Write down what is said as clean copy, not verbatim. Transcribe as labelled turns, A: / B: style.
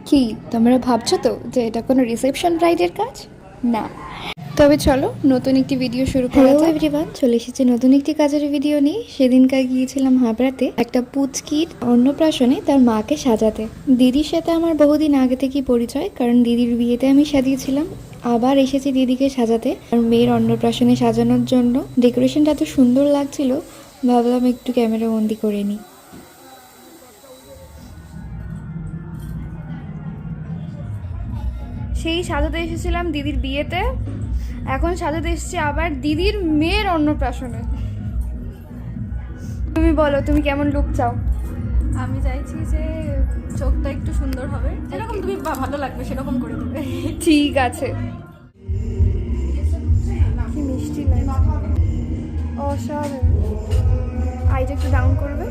A: কি তোমরা ভাবছো তো যে এটা কোনো রিসেপশন ব্রাইডের কাজ? না। তবে চলো নতুন একটি ভিডিও শুরু করা যাক। এভরিওয়ান, চলে এসেছে নতুন একটি কাজের ভিডিও নিয়ে। সেদিনকার গিয়েছিলাম হাবড়াতে একটা পুচকির অন্নপ্রাশনে তার মাকে সাজাতে। দিদির সাথে আমার বহুদিন আগে থেকেই পরিচয়, কারণ দিদির বিয়েতে আমি সাজিয়েছিলাম। আবার এসেছি দিদিকে সাজাতে আর মেয়ের অন্নপ্রাশনে সাজানোর জন্য। ডেকোরেশনটা এত সুন্দর লাগছিল, ভাবলাম একটু ক্যামেরা বন্দি করে নিই। সেই সাজাতে এসেছিলাম দিদির বিয়েতে, এখন সাজাতে এসেছি আবার দিদির মেয়ের অন্নপ্রাশনে। তুমি বলো, তুমি কেমন লুক চাও?
B: আমি চাইছি যে চোখটা একটু সুন্দর হবে, যেরকম তুমি ভালো লাগবে সেরকম করে দেবে।
A: ঠিক আছে। কি মিষ্টি লাগে, অসাধারণ। আইটা একটু ডাউন করবে।